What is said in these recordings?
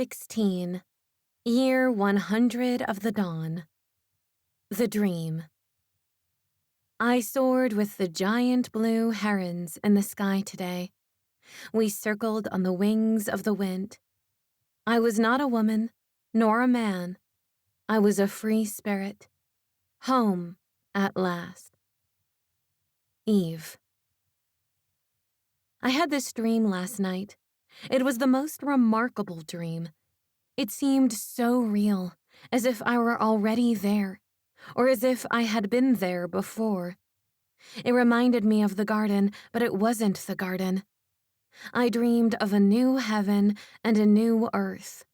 16. Year 100 of the dawn. The dream. I soared with the giant blue herons in the sky today. We circled on the wings of the wind. I was not a woman, nor a man. I was a free spirit. Home, at last. Eve. I had this dream last night. It was the most remarkable dream. It seemed so real, as if I were already there, or as if I had been there before. It reminded me of the garden, but it wasn't the garden. I dreamed of a new heaven and a new earth.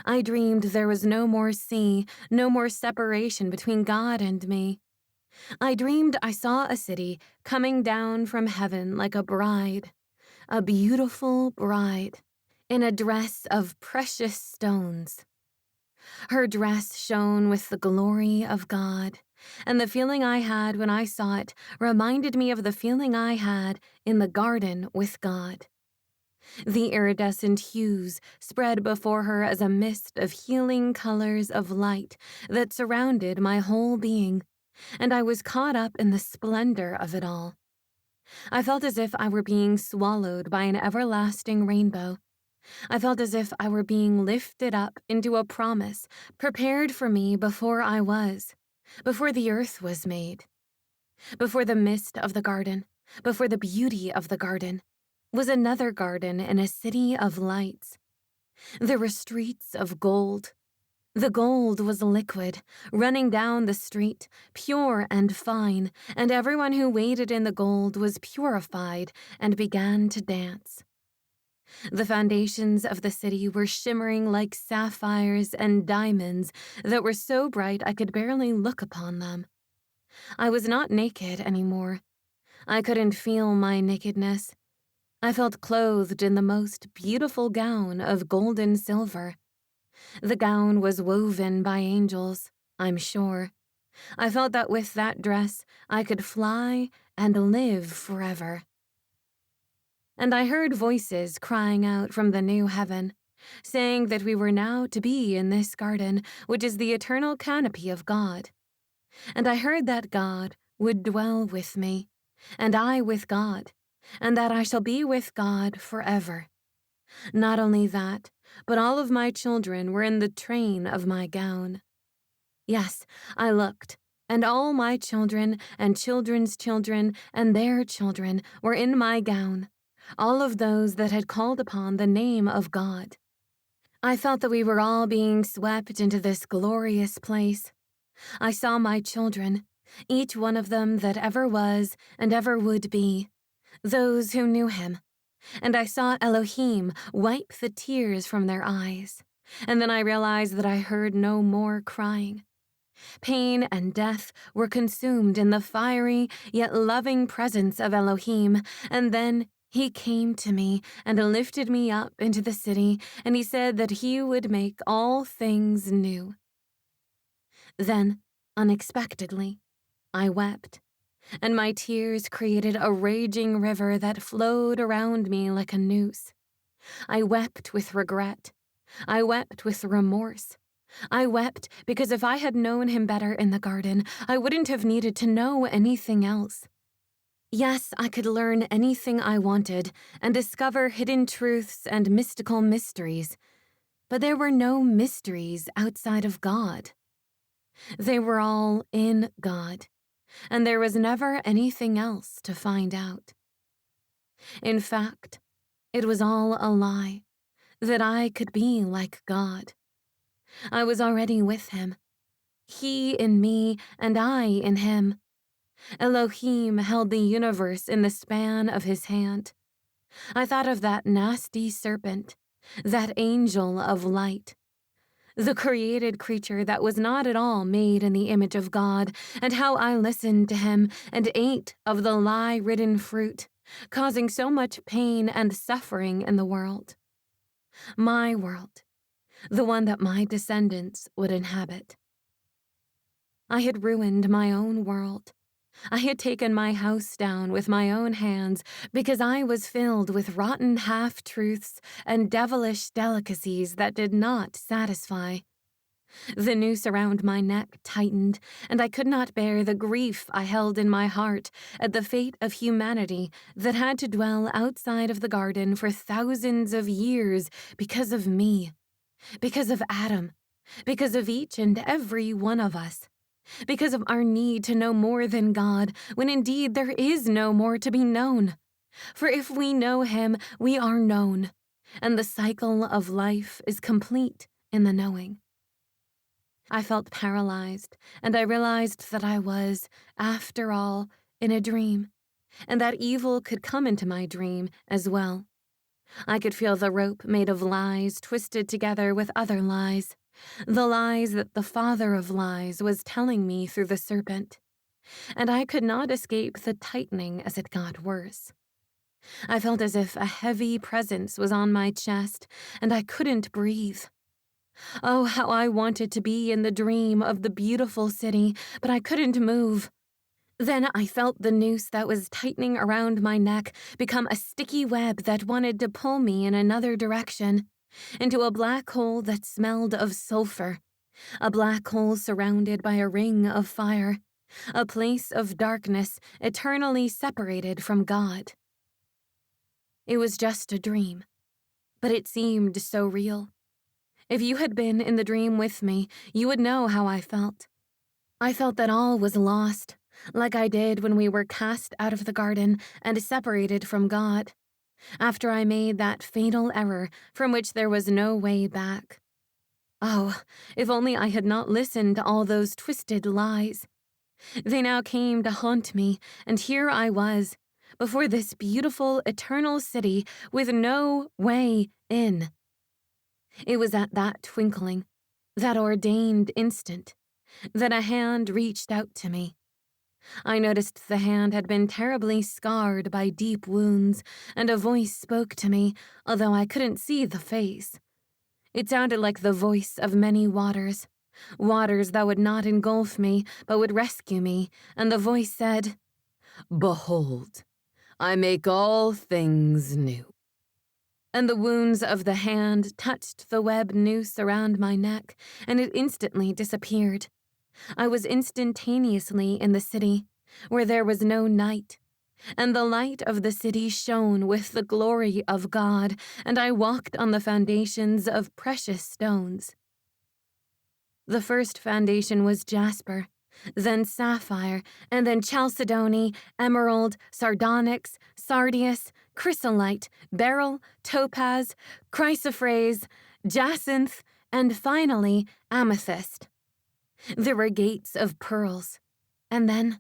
I dreamed there was no more sea, no more separation between God and me. I dreamed I saw a city coming down from heaven like a bride, a beautiful bride, in a dress of precious stones. Her dress shone with the glory of God, and the feeling I had when I saw it reminded me of the feeling I had in the garden with God. The iridescent hues spread before her as a mist of healing colors of light that surrounded my whole being, and I was caught up in the splendor of it all. I felt as if I were being swallowed by an everlasting rainbow. I felt as if I were being lifted up into a promise prepared for me before I was, before the earth was made, before the mist of the garden, before the beauty of the garden, was another garden in a city of lights. There were streets of gold. The gold was liquid, running down the street, pure and fine, and everyone who waded in the gold was purified and began to dance. The foundations of the city were shimmering like sapphires and diamonds that were so bright I could barely look upon them. I was not naked anymore. I couldn't feel my nakedness. I felt clothed in the most beautiful gown of gold and silver. The gown was woven by angels, I'm sure. I felt that with that dress I could fly and live forever. And I heard voices crying out from the new heaven, saying that we were now to be in this garden, which is the eternal canopy of God. And I heard that God would dwell with me, and I with God, and that I shall be with God forever. Not only that, but all of my children were in the train of my gown. Yes, I looked, and all my children and children's children and their children were in my gown, all of those that had called upon the name of God. I felt that we were all being swept into this glorious place. I saw my children, each one of them that ever was and ever would be, those who knew him. And I saw Elohim wipe the tears from their eyes. And then I realized that I heard no more crying. Pain and death were consumed in the fiery yet loving presence of Elohim, and then he came to me and lifted me up into the city, and he said that he would make all things new. Then, unexpectedly, I wept, and my tears created a raging river that flowed around me like a noose. I wept with regret. I wept with remorse. I wept because if I had known him better in the garden, I wouldn't have needed to know anything else. Yes, I could learn anything I wanted and discover hidden truths and mystical mysteries, but there were no mysteries outside of God. They were all in God, and there was never anything else to find out. In fact, it was all a lie, that I could be like God. I was already with him, he in me and I in him. Elohim held the universe in the span of his hand. I thought of that nasty serpent, that angel of light, the created creature that was not at all made in the image of God, and how I listened to him and ate of the lie-ridden fruit, causing so much pain and suffering in the world. My world, the one that my descendants would inhabit. I had ruined my own world. I had taken my house down with my own hands because I was filled with rotten half-truths and devilish delicacies that did not satisfy. The noose around my neck tightened, and I could not bear the grief I held in my heart at the fate of humanity that had to dwell outside of the garden for thousands of years because of me, because of Adam, because of each and every one of us, because of our need to know more than God, when indeed there is no more to be known. For if we know him, we are known, and the cycle of life is complete in the knowing. I felt paralyzed, and I realized that I was, after all, in a dream, and that evil could come into my dream as well. I could feel the rope made of lies twisted together with other lies, the lies that the father of lies was telling me through the serpent, and I could not escape the tightening as it got worse. I felt as if a heavy presence was on my chest, and I couldn't breathe. Oh, how I wanted to be in the dream of the beautiful city, but I couldn't move. Then I felt the noose that was tightening around my neck become a sticky web that wanted to pull me in another direction, into a black hole that smelled of sulfur, a black hole surrounded by a ring of fire, a place of darkness eternally separated from God. It was just a dream, but it seemed so real. If you had been in the dream with me, you would know how I felt. I felt that all was lost, like I did when we were cast out of the garden and separated from God, after I made that fatal error from which there was no way back. Oh, if only I had not listened to all those twisted lies. They now came to haunt me, and here I was, before this beautiful, eternal city with no way in. It was at that twinkling, that ordained instant, that a hand reached out to me. I noticed the hand had been terribly scarred by deep wounds, and a voice spoke to me, although I couldn't see the face. It sounded like the voice of many waters, waters that would not engulf me, but would rescue me, and the voice said, "Behold, I make all things new." And the wounds of the hand touched the web noose around my neck, and it instantly disappeared. I was instantaneously in the city, where there was no night, and the light of the city shone with the glory of God, and I walked on the foundations of precious stones. The first foundation was jasper, then sapphire, and then chalcedony, emerald, sardonyx, sardius, chrysolite, beryl, topaz, chrysoprase, jacinth, and finally amethyst. There were gates of pearls, and then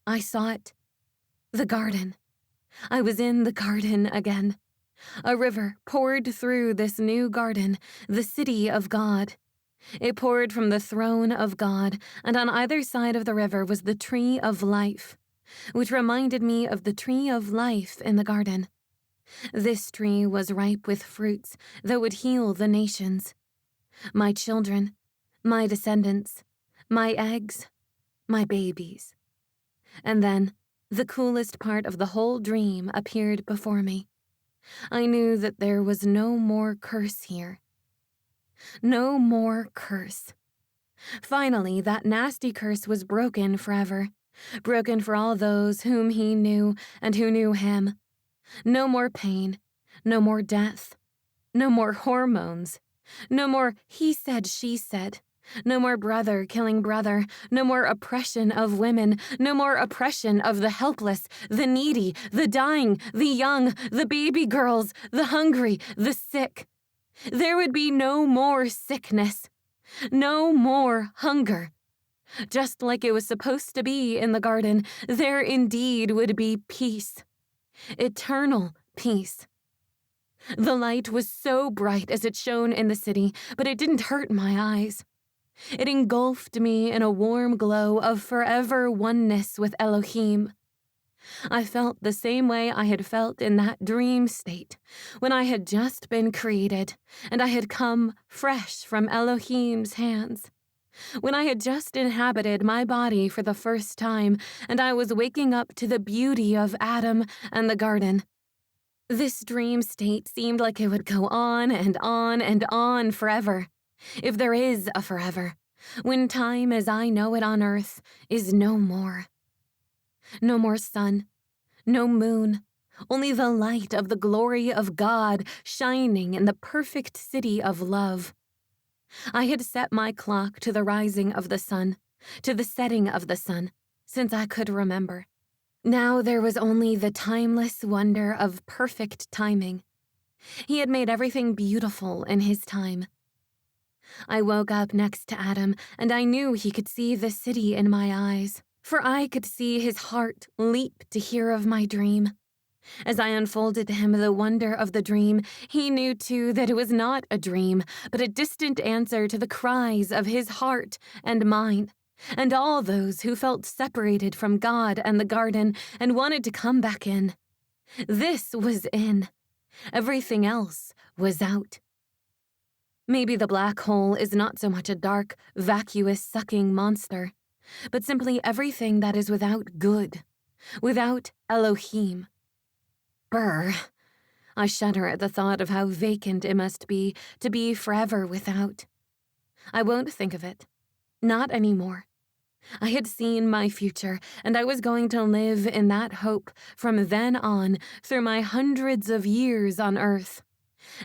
I saw it. The garden. I was in the garden again. A river poured through this new garden, the city of God. It poured from the throne of God, and on either side of the river was the tree of life, which reminded me of the tree of life in the garden. This tree was ripe with fruits that would heal the nations. My children, my descendants, my eggs, my babies. And then, the coolest part of the whole dream appeared before me. I knew that there was no more curse here. No more curse. Finally, that nasty curse was broken forever, broken for all those whom he knew and who knew him. No more pain, no more death, no more hormones, no more he said, she said, no more brother killing brother, no more oppression of women, no more oppression of the helpless, the needy, the dying, the young, the baby girls, the hungry, the sick. There would be no more sickness, no more hunger. Just like it was supposed to be in the garden, there indeed would be peace, eternal peace. The light was so bright as it shone in the city, but it didn't hurt my eyes. It engulfed me in a warm glow of forever oneness with Elohim. I felt the same way I had felt in that dream state, when I had just been created, and I had come fresh from Elohim's hands. when I had just inhabited my body for the first time, and I was waking up to the beauty of Adam and the garden. This dream state seemed like it would go on and on and on forever, if there is a forever, when time as I know it on earth is no more. No more sun, no moon, only the light of the glory of God shining in the perfect city of love. I had set my clock to the rising of the sun, to the setting of the sun, since I could remember. Now there was only the timeless wonder of perfect timing. He had made everything beautiful in his time. I woke up next to Adam, and I knew he could see the city in my eyes, for I could see his heart leap to hear of my dream. As I unfolded to him the wonder of the dream, he knew too that it was not a dream, but a distant answer to the cries of his heart and mine, and all those who felt separated from God and the garden and wanted to come back in. This was in. Everything else was out. Maybe the black hole is not so much a dark, vacuous, sucking monster, but simply everything that is without good, without Elohim. Brr. I shudder at the thought of how vacant it must be to be forever without. I won't think of it. Not anymore. I had seen my future, and I was going to live in that hope from then on through my hundreds of years on earth.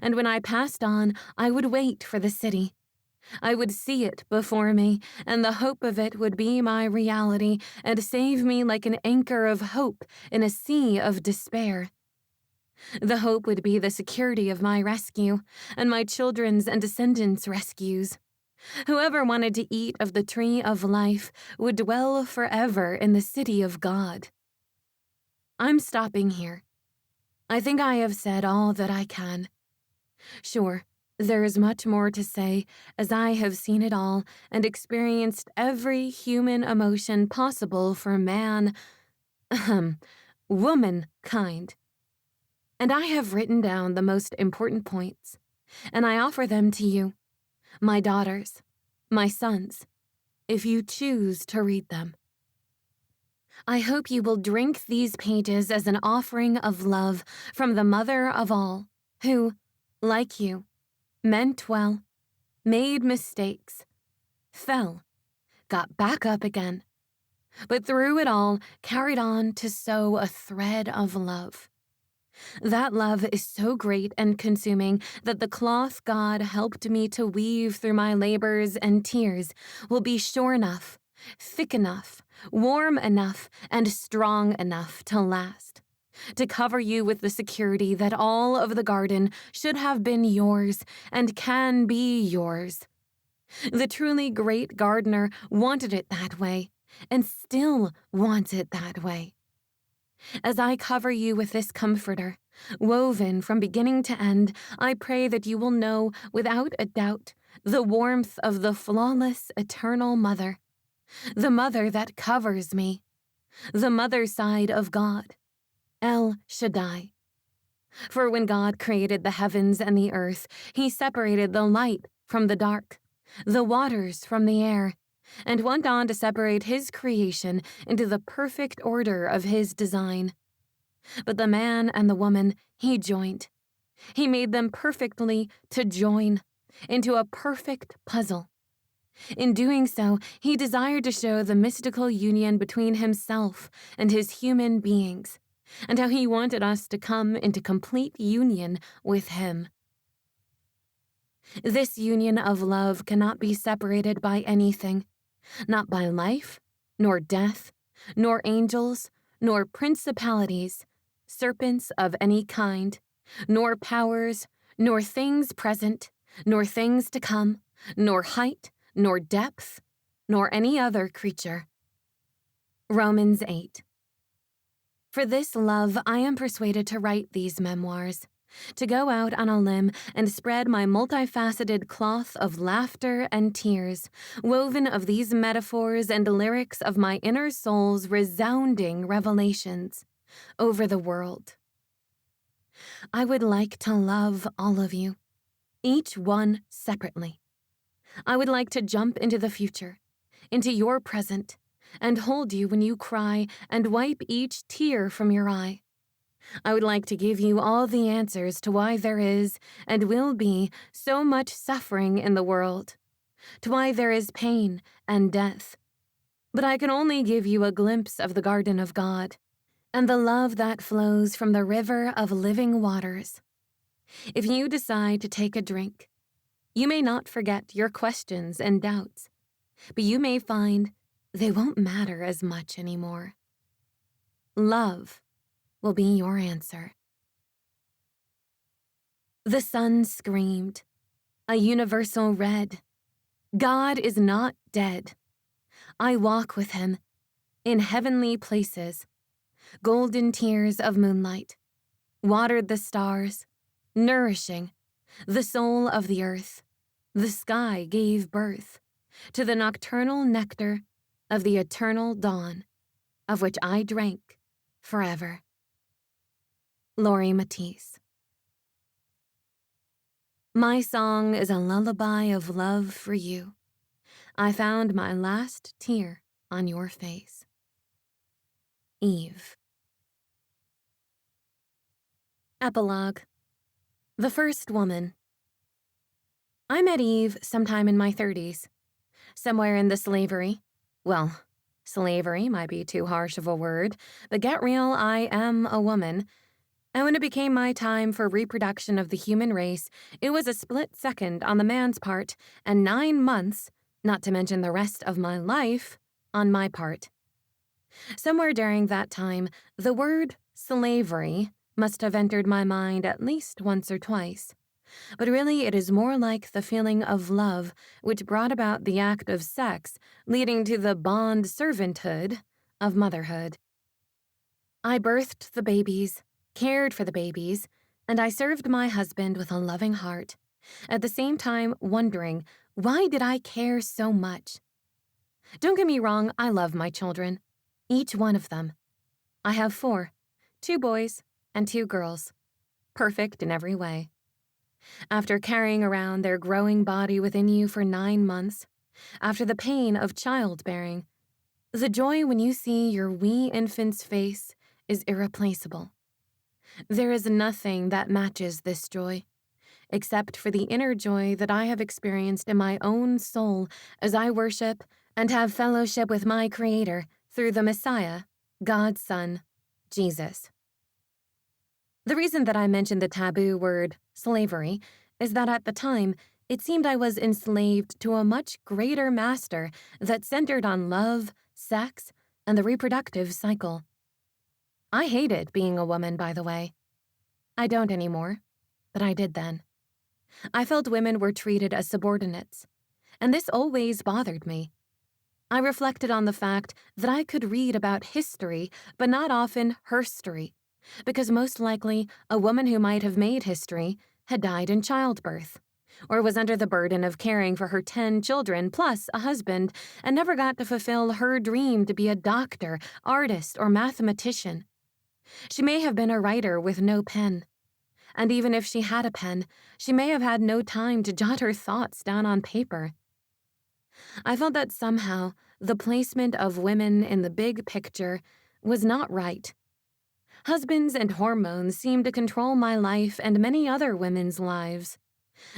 And when I passed on, I would wait for the city. I would see it before me, and the hope of it would be my reality and save me like an anchor of hope in a sea of despair. The hope would be the security of my rescue, and my children's and descendants' rescues. Whoever wanted to eat of the tree of life would dwell forever in the city of God. I'm stopping here. I think I have said all that I can. Sure, there is much more to say, as I have seen it all and experienced every human emotion possible for womankind. And I have written down the most important points, and I offer them to you, my daughters, my sons, if you choose to read them. I hope you will drink these pages as an offering of love from the mother of all, who, like you, meant well, made mistakes, fell, got back up again, but through it all carried on to sew a thread of love. That love is so great and consuming that the cloth God helped me to weave through my labors and tears will be sure enough, thick enough, warm enough, and strong enough to last, to cover you with the security that all of the garden should have been yours and can be yours. The truly great gardener wanted it that way, and still wants it that way. As I cover you with this comforter, woven from beginning to end, I pray that you will know, without a doubt, the warmth of the flawless, eternal mother, the mother that covers me, the mother side of God, El Shaddai. For when God created the heavens and the earth, he separated the light from the dark, the waters from the air, and went on to separate his creation into the perfect order of his design. But the man and the woman he joined. He made them perfectly to join into a perfect puzzle. In doing so, he desired to show the mystical union between himself and his human beings, and how he wanted us to come into complete union with him. This union of love cannot be separated by anything, not by life, nor death, nor angels, nor principalities, serpents of any kind, nor powers, nor things present, nor things to come, nor height, nor depth, nor any other creature. Romans 8. For this love I am persuaded to write these memoirs, to go out on a limb and spread my multifaceted cloth of laughter and tears, woven of these metaphors and lyrics of my inner soul's resounding revelations, over the world. I would like to love all of you, each one separately. I would like to jump into the future, into your present, and hold you when you cry and wipe each tear from your eye. I would like to give you all the answers to why there is and will be so much suffering in the world, to why there is pain and death. But I can only give you a glimpse of the garden of God and the love that flows from the river of living waters. If you decide to take a drink, you may not forget your questions and doubts, but you may find they won't matter as much anymore. Love will be your answer. The sun screamed, a universal red. God is not dead. I walk with him in heavenly places. Golden tears of moonlight watered the stars, nourishing the soul of the earth. The sky gave birth to the nocturnal nectar of the eternal dawn, of which I drank forever. Lauri Matisse. My song is a lullaby of love for you. I found my last tear on your face. Eve. Epilogue. The first woman. I met Eve sometime in my 30s, somewhere in the slavery. Well, slavery might be too harsh of a word, but get real, I am a woman. And when it became my time for reproduction of the human race, it was a split second on the man's part and 9 months, not to mention the rest of my life, on my part. Somewhere during that time, the word slavery must have entered my mind at least once or twice. But really, it is more like the feeling of love which brought about the act of sex, leading to the bond servanthood of motherhood. I birthed the babies, cared for the babies, and I served my husband with a loving heart, at the same time wondering, why did I care so much? Don't get me wrong, I love my children, each one of them. I have 4, 2 boys and 2 girls, perfect in every way. After carrying around their growing body within you for 9 months, after the pain of childbearing, the joy when you see your wee infant's face is irreplaceable. There is nothing that matches this joy, except for the inner joy that I have experienced in my own soul as I worship and have fellowship with my Creator through the Messiah, God's Son, Jesus. The reason that I mentioned the taboo word, slavery, is that at the time, it seemed I was enslaved to a much greater master that centered on love, sex, and the reproductive cycle. I hated being a woman, by the way. I don't anymore, but I did then. I felt women were treated as subordinates, and this always bothered me. I reflected on the fact that I could read about history, but not often herstory, because most likely a woman who might have made history had died in childbirth, or was under the burden of caring for her 10 children plus a husband, and never got to fulfill her dream to be a doctor, artist, or mathematician. She may have been a writer with no pen, and even if she had a pen, she may have had no time to jot her thoughts down on paper. I felt that somehow the placement of women in the big picture was not right. Husbands and hormones seem to control my life and many other women's lives.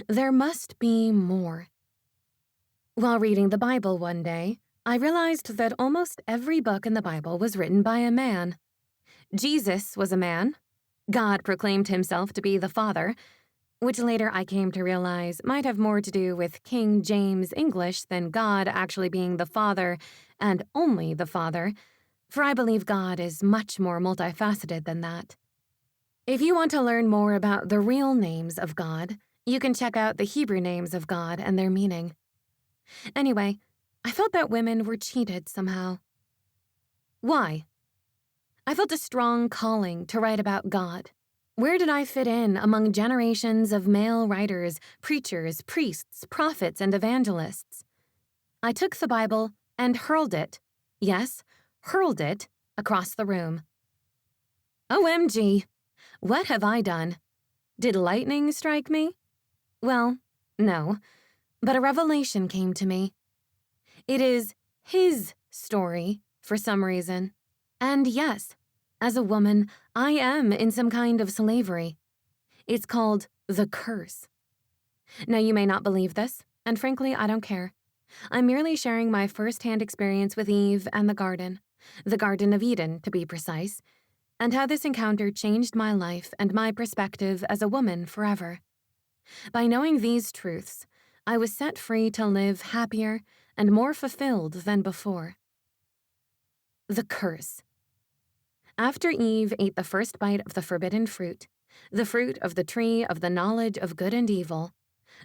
There must be more. While reading the Bible one day, I realized that almost every book in the Bible was written by a man. Jesus was a man. God proclaimed himself to be the Father, which later I came to realize might have more to do with King James English than God actually being the Father and only the Father, for I believe God is much more multifaceted than that. If you want to learn more about the real names of God, you can check out the Hebrew names of God and their meaning. Anyway, I felt that women were cheated somehow. Why? I felt a strong calling to write about God. Where did I fit in among generations of male writers, preachers, priests, prophets, and evangelists? I took the Bible and hurled it, yes, hurled it, across the room. OMG, what have I done? Did lightning strike me? Well, no. But a revelation came to me. It is his story, for some reason. And yes, as a woman, I am in some kind of slavery. It's called the curse. Now, you may not believe this, and frankly, I don't care. I'm merely sharing my first-hand experience with Eve and the Garden of Eden, to be precise, and how this encounter changed my life and my perspective as a woman forever. By knowing these truths, I was set free to live happier and more fulfilled than before. The curse. After Eve ate the first bite of the forbidden fruit, the fruit of the tree of the knowledge of good and evil,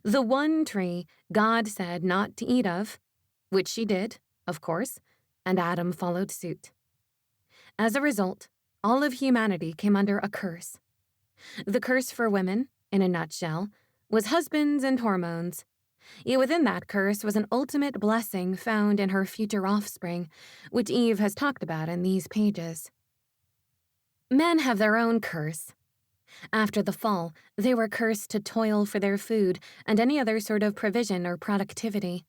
the one tree God said not to eat of, which she did, of course, and Adam followed suit. As a result, all of humanity came under a curse. The curse for women, in a nutshell, was husbands and hormones. Yet within that curse was an ultimate blessing found in her future offspring, which Eve has talked about in these pages. Men have their own curse. After the fall, they were cursed to toil for their food and any other sort of provision or productivity.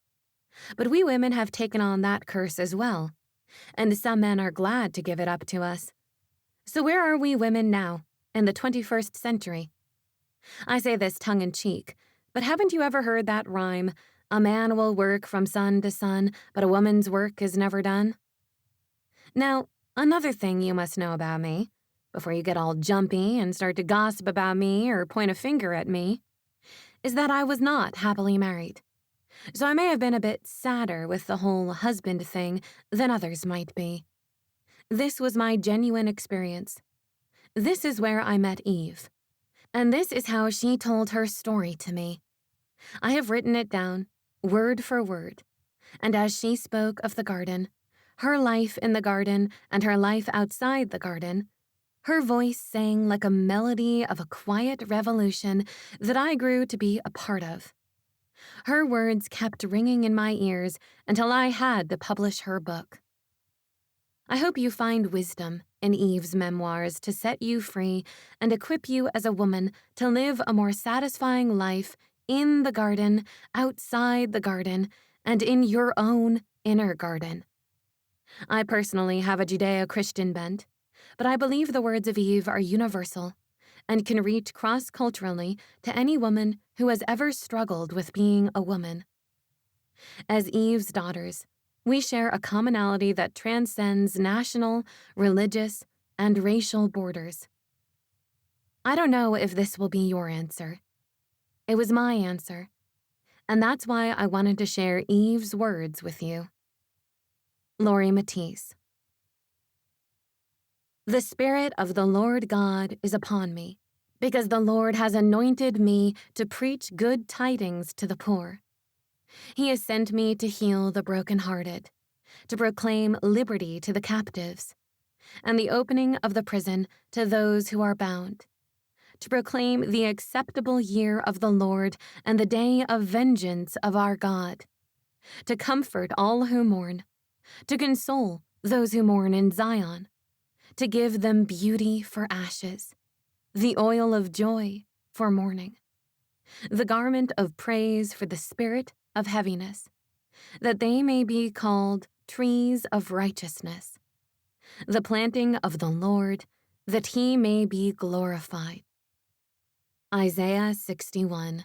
But we women have taken on that curse as well, and some men are glad to give it up to us. So where are we women now, in the 21st century? I say this tongue-in-cheek, but haven't you ever heard that rhyme, "A man will work from sun to sun, but a woman's work is never done"? Now, another thing you must know about me, before you get all jumpy and start to gossip about me or point a finger at me, is that I was not happily married. So I may have been a bit sadder with the whole husband thing than others might be. This was my genuine experience. This is where I met Eve. And this is how she told her story to me. I have written it down, word for word. And as she spoke of the garden, her life in the garden and her life outside the garden, her voice sang like a melody of a quiet revolution that I grew to be a part of. Her words kept ringing in my ears until I had to publish her book. I hope you find wisdom in Eve's memoirs to set you free and equip you as a woman to live a more satisfying life in the garden, outside the garden, and in your own inner garden. I personally have a Judeo-Christian bent, but I believe the words of Eve are universal and can reach cross-culturally to any woman who has ever struggled with being a woman. As Eve's daughters, we share a commonality that transcends national, religious, and racial borders. I don't know if this will be your answer. It was my answer, and that's why I wanted to share Eve's words with you. Lauri Matisse. The Spirit of the Lord God is upon me, because the Lord has anointed me to preach good tidings to the poor. He has sent me to heal the brokenhearted, to proclaim liberty to the captives, and the opening of the prison to those who are bound, to proclaim the acceptable year of the Lord and the day of vengeance of our God, to comfort all who mourn, to console those who mourn in Zion, to give them beauty for ashes, the oil of joy for mourning, the garment of praise for the spirit of heaviness, that they may be called trees of righteousness, the planting of the Lord, that he may be glorified. Isaiah 61.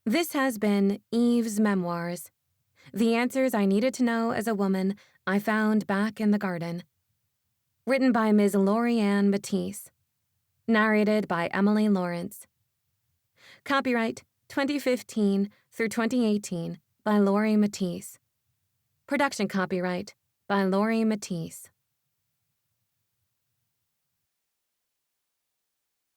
This has been Eve's Memoirs. The answers I needed to know as a woman I found back in the garden. Written by Ms. Lauri Matisse. Narrated by Emily Lawrence. Copyright 2015 through 2018 by Lauri Matisse. Production copyright by Lauri Matisse.